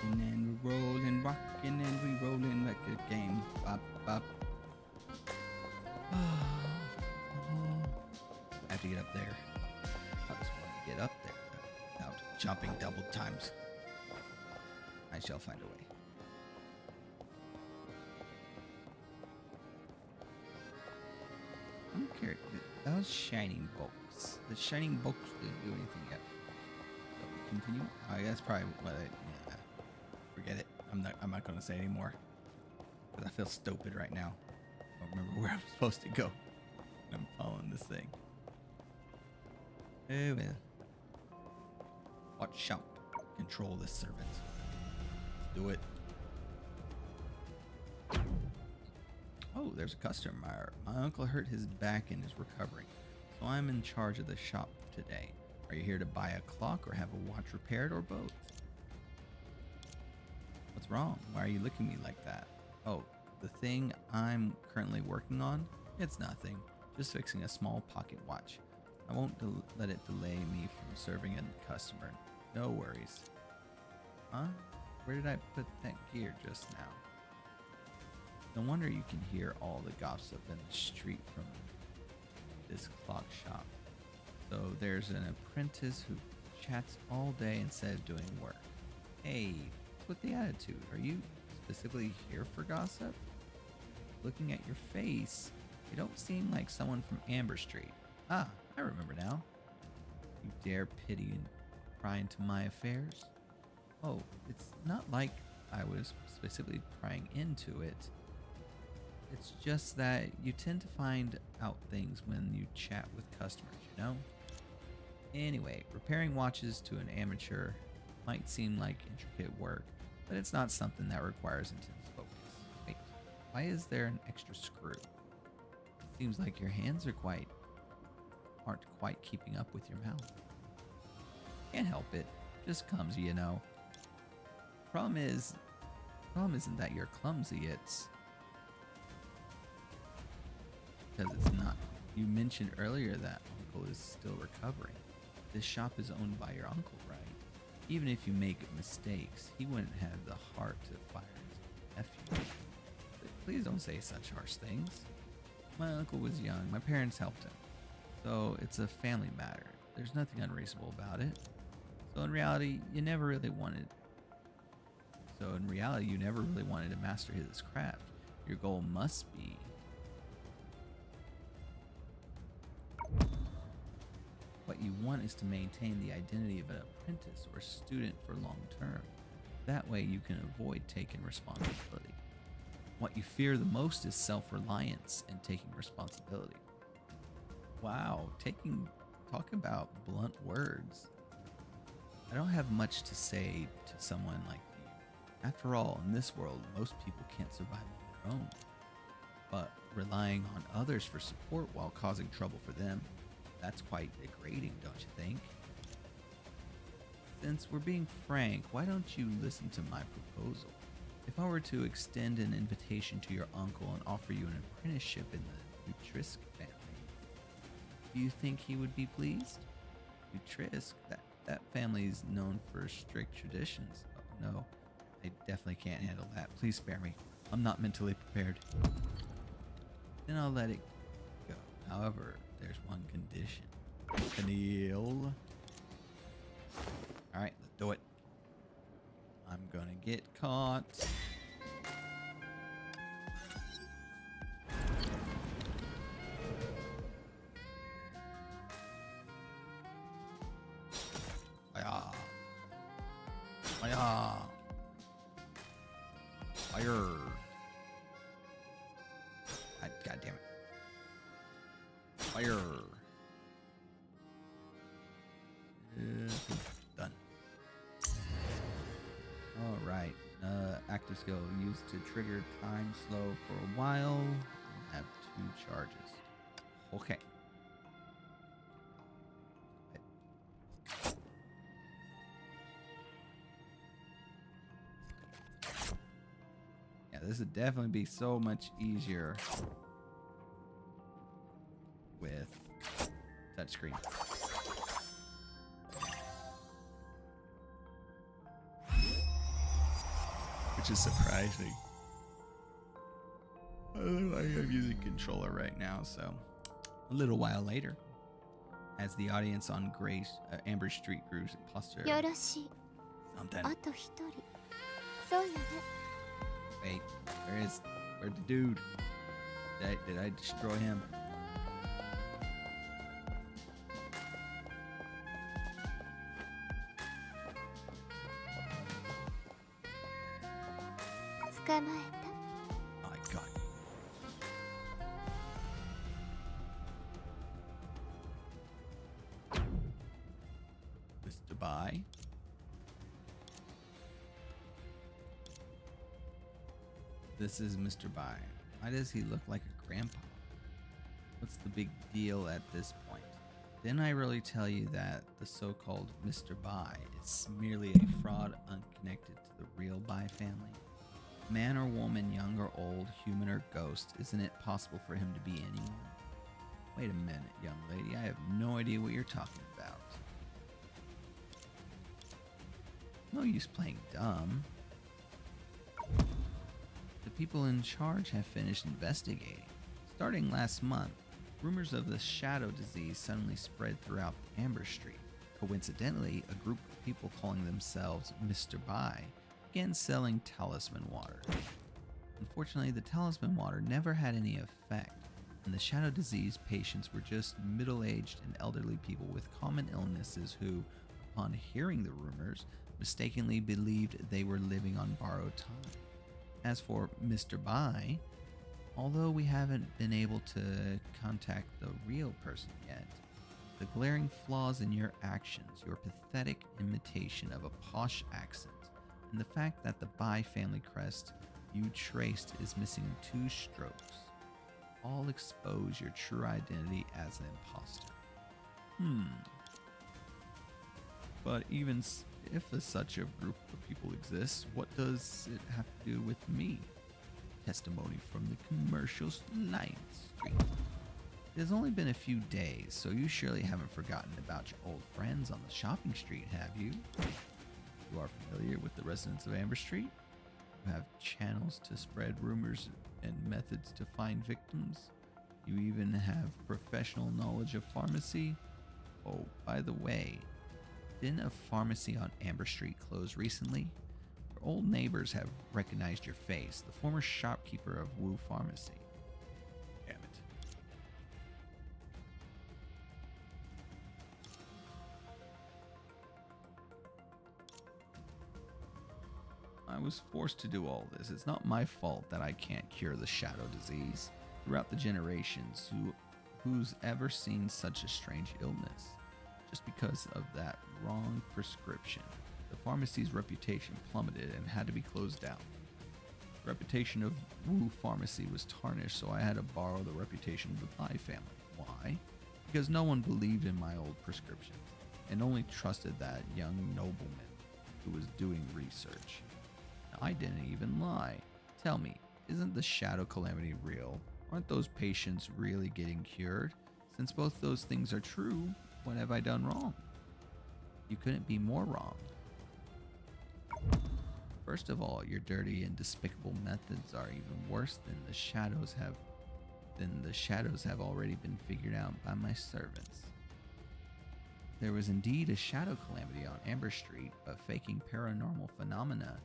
Rocking and we're rolling, rocking and we rolling like a game. Bop, bop. I have to get up there. I just want to get up there without jumping double times. I shall find a way. I'm curious. Those shining bolts. The shining bolts didn't do anything yet. So we continue. I guess probably what yeah. Forget it. I'm not gonna say anymore. Because I feel stupid right now. I don't remember where I'm supposed to go. I'm following this thing. Oh well. Watch shop. Control this servant. Let's do it. Oh, there's a customer. My uncle hurt his back and is recovering, so I'm in charge of the shop today. Are you here to buy a clock or have a watch repaired or both? What's wrong? Why are you looking at me like that? Oh, the thing I'm currently working on? It's nothing. Just fixing a small pocket watch. I won't let it delay me from serving a customer. No worries. Huh? Where did I put that gear just now? No wonder you can hear all the gossip in the street from this clock shop. So there's an apprentice who chats all day instead of doing work. Hey, what's with the attitude? Are you specifically here for gossip? Looking at your face, you don't seem like someone from Amber Street. Ah, I remember now. You dare pity and pry into my affairs? Oh, it's not like I was specifically prying into it. It's just that you tend to find out things when you chat with customers, you know? Anyway, repairing watches to an amateur might seem like intricate work, but it's not something that requires intense focus. Wait, why is there an extra screw? Seems like your hands aren't quite keeping up with your mouth. Can't help it. Just clumsy, you know. Problem isn't that you're clumsy, it's because it's not. You mentioned earlier that uncle is still recovering. This shop is owned by your uncle, right? Even if you make mistakes, he wouldn't have the heart to fire his nephew. But please don't say such harsh things. My uncle was young. My parents helped him. So it's a family matter. There's nothing unreasonable about it. So in reality, you never really wanted to master his craft. Your goal must be what you want is to maintain the identity of an apprentice or student for long term. That way you can avoid taking responsibility. What you fear the most is self-reliance and taking responsibility. Wow, talk about blunt words. I don't have much to say to someone like you. After all, in this world, most people can't survive on their own. But relying on others for support while causing trouble for them, that's quite degrading, don't you think? Since we're being frank, why don't you listen to my proposal? If I were to extend an invitation to your uncle and offer you an apprenticeship in the Utrisk family, do you think he would be pleased? Utrisk, that family is known for strict traditions. Oh no, I definitely can't handle that. Please spare me. I'm not mentally prepared. Then I'll let it go. However, there's one condition. Camille. Alright, let's do it. I'm gonna get caught. Fire. Fire. Fire. God damn it. Fire. Done. Alright. Active skill used to trigger time slow for a while. I have 2 charges. Okay. Yeah, this would definitely be so much easier with touchscreen. which is surprising. I'm using controller right now, so a little while later, as the audience on Amber Street grew cluster. よろしい。 Something. あと一人。そうやね。 Wait, where'd the dude? Did I destroy him? 捕まえた。 Oh, I got you. Mr. Bai? This is Mr. Bai. Why does he look like a grandpa? What's the big deal at this point? Didn't I really tell you that the so-called Mr. Bai is merely a fraud unconnected to the real Bai family? Man or woman, young or old, human or ghost, isn't it possible for him to be anyone? Wait a minute, young lady, I have no idea what you're talking about. No use playing dumb. The people in charge have finished investigating. Starting last month, rumors of the shadow disease suddenly spread throughout Amber Street. Coincidentally, a group of people calling themselves Mr. Bai began selling talisman water. Unfortunately, the talisman water never had any effect, and the shadow disease patients were just middle-aged and elderly people with common illnesses who, upon hearing the rumors, mistakenly believed they were living on borrowed time. As for Mr. Bai, although we haven't been able to contact the real person yet, the glaring flaws in your actions, your pathetic imitation of a posh accent, and the fact that the Bai family crest you traced is missing 2 strokes, all expose your true identity as an imposter. But even if such a group of people exists, what does it have to do with me? Testimony from the commercial Lion Street. It has only been a few days, so you surely haven't forgotten about your old friends on the shopping street, have you? You are familiar with the residents of Amber Street? You have channels to spread rumors and methods to find victims. You even have professional knowledge of pharmacy. Oh, by the way, didn't a pharmacy on Amber Street close recently? Your old neighbors have recognized your face, the former shopkeeper of Wu Pharmacy. Damn it. I was forced to do all this. It's not my fault that I can't cure the shadow disease. Throughout the generations, who's ever seen such a strange illness? Just because of that wrong prescription, the pharmacy's reputation plummeted and had to be closed down. The reputation of Wu Pharmacy was tarnished, so I had to borrow the reputation of the Bai family. Why? Because no one believed in my old prescriptions and only trusted that young nobleman who was doing research. Now, I didn't even lie. Tell me, isn't the shadow calamity real? Aren't those patients really getting cured? Since both those things are true, what have I done wrong? You couldn't be more wrong. First of all, your dirty and despicable methods are even worse than the shadows have already been figured out by my servants. There was indeed a shadow calamity on Amber Street, but faking paranormal phenomena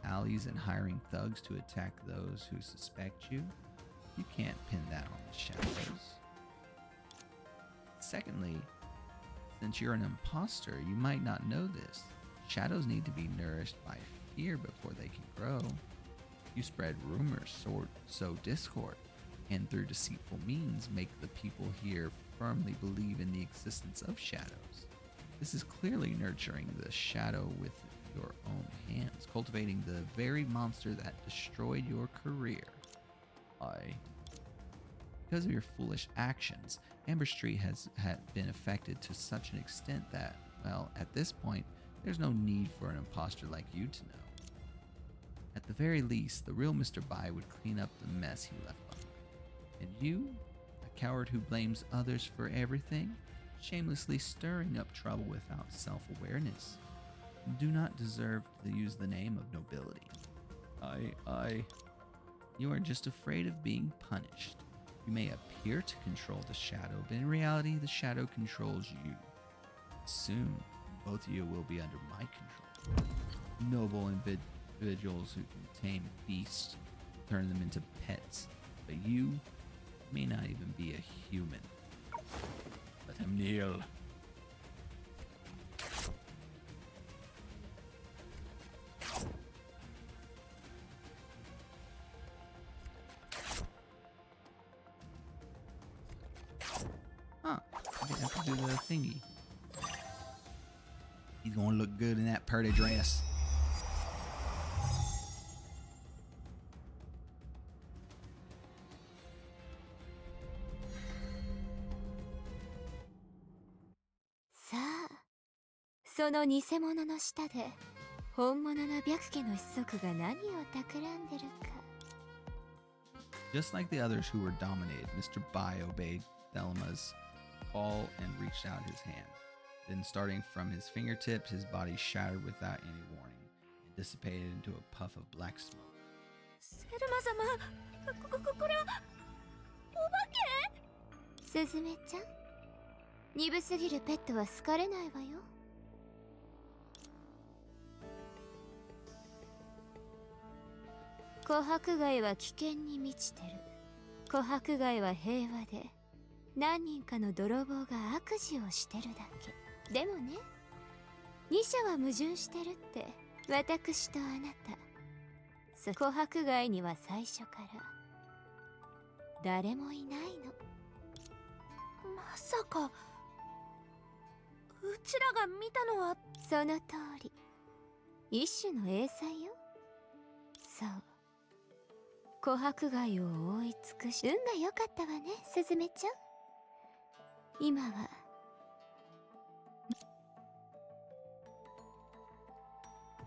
in alleys and hiring thugs to attack those who suspect you, you can't pin that on the shadows. Secondly, since you're an imposter, you might not know this. Shadows need to be nourished by fear before they can grow. You spread rumors, sow discord, and through deceitful means make the people here firmly believe in the existence of shadows. This is clearly nurturing the shadow with your own hands, cultivating the very monster that destroyed your career. Because of your foolish actions, Amber Street has been affected to such an extent that, well, at this point, there's no need for an imposter like you to know. At the very least, the real Mr. Bai would clean up the mess he left behind. And you, a coward who blames others for everything, shamelessly stirring up trouble without self-awareness, do not deserve to use the name of nobility. You are just afraid of being punished. You may appear to control the shadow, but in reality, the shadow controls you. Soon, both of you will be under my control. Noble individuals who can tame beasts, turn them into pets, but you may not even be a human. Let him kneel. Huh, I didn't have to do the thingy. He's gonna look good in that pretty dress.さあ、その偽物の下で本物の白家の子息が何を企んでるか。Just like the others who were dominated, Mr. Bai obeyed Thelma's call and reached out his hand. Then, starting from his fingertips, his body shattered without any warning and dissipated into a puff of black smoke. セルマ様、これはお化け？スズメちゃん、鈍すぎるペットは好かれないわよ。琥珀街は危険に満ちてる。琥珀街は平和で、何人かの泥棒が悪事をしてるだけ。でもね、二者は矛盾してるって、私とあなた。琥珀街には最初から誰もいないの。まさかうちらが見たのは。その通り、一種の英才よ。そう、琥珀街を覆い尽くし、運が良かったわね、スズメちゃん。今は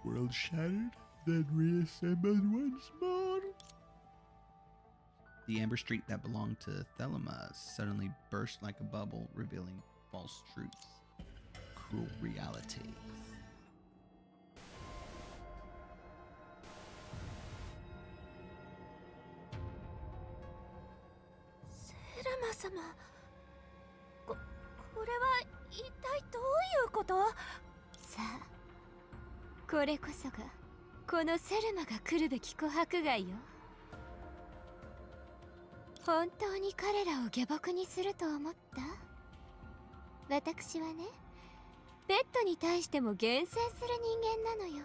World shattered, then reassembled once more. The amber street that belonged to Thelma suddenly burst like a bubble, revealing false truths, cruel realities. セルマ様、これは一体どういうこと？さあ、これこそがこのセルマが来るべき琥珀街よ。本当に彼らを下僕にすると思った？私はね、ペットに対しても厳選する人間なのよ。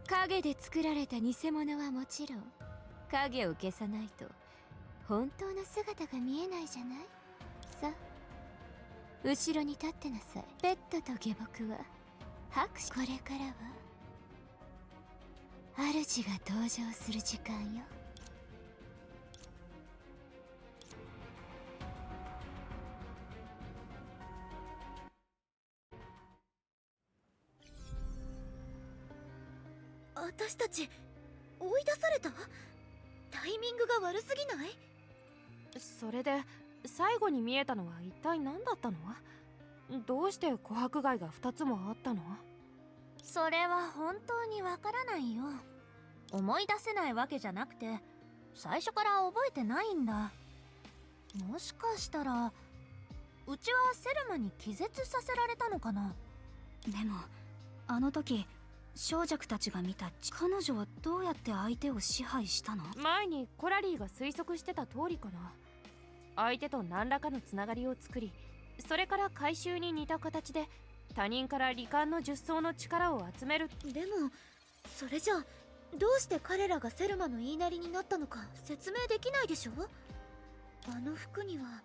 影で作られた偽物はもちろん、影を消さないと本当の姿が見えないじゃない。さあ、後ろに立ってなさい。ペットと下僕は拍手。これからは主が登場する時間よ。私たち追い出された？タイミングが悪すぎない？それで最後に見えたのは一体何だったの？どうして琥珀街が2つもあったの？それは本当にわからないよ。思い出せないわけじゃなくて、最初から覚えてないんだ。もしかしたらうちはセルマに気絶させられたのかな。でもあの時小弱たちが見た彼女はどうやって相手を支配したの？前にコラリーが推測してた通りかな。相手と何らかのつながりを作り、それから回収に似た形で他人から罹患の術草の力を集める。でもそれじゃどうして彼らがセルマの言いなりになったのか説明できないでしょ。あの服には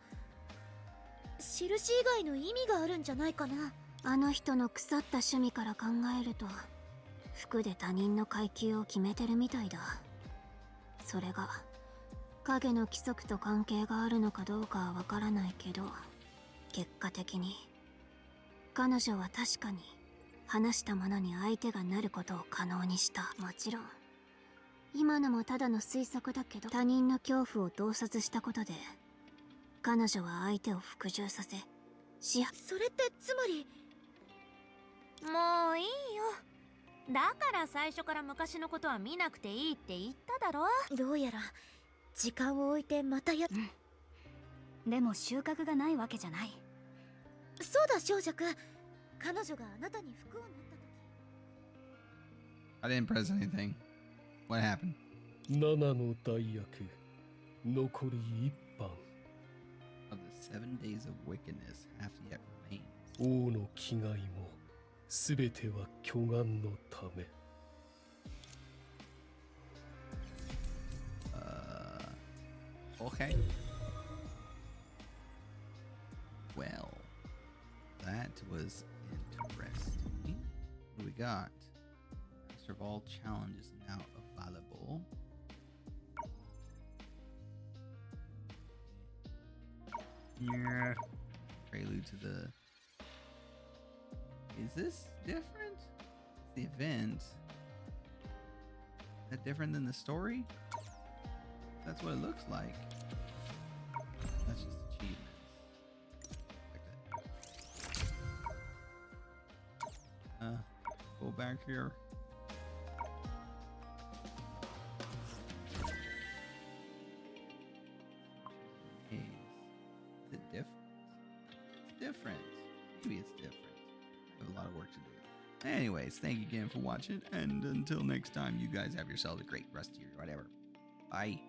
印以外の意味があるんじゃないかな。あの人の腐った趣味から考えると、服で他人の階級を決めてるみたいだ。それが影の規則と関係があるのかどうかはわからないけど、結果的に彼女は確かに話したものに相手がなることを可能にした。もちろん今のもただの推測だけど、他人の恐怖を洞察したことで彼女は相手を服従させそれってつまり。もういいよ、だから最初から昔のことは見なくていいって言っただろ。どうやら時間を置いてまたでも収穫がないわけじゃない。そうだ少女くん、彼女があなたに服を縫った時 I didn't press anything. What happened? 7の代役残り1班。 Of the 7 days of wickedness, half yet remains. 王の気概も全ては巨岩のため。Okay. Well, that was interesting. What do we got? Master of all challenges now available. Yeah. Prelude to the. Is this different? The event. Is that different than the story? That's what it looks like. That's just achievements. Like that. Go back here. Is it different? It's different. Maybe it's different. I have a lot of work to do. Anyways, thank you again for watching, and until next time, you guys have yourselves a great rest of your whatever. Bye.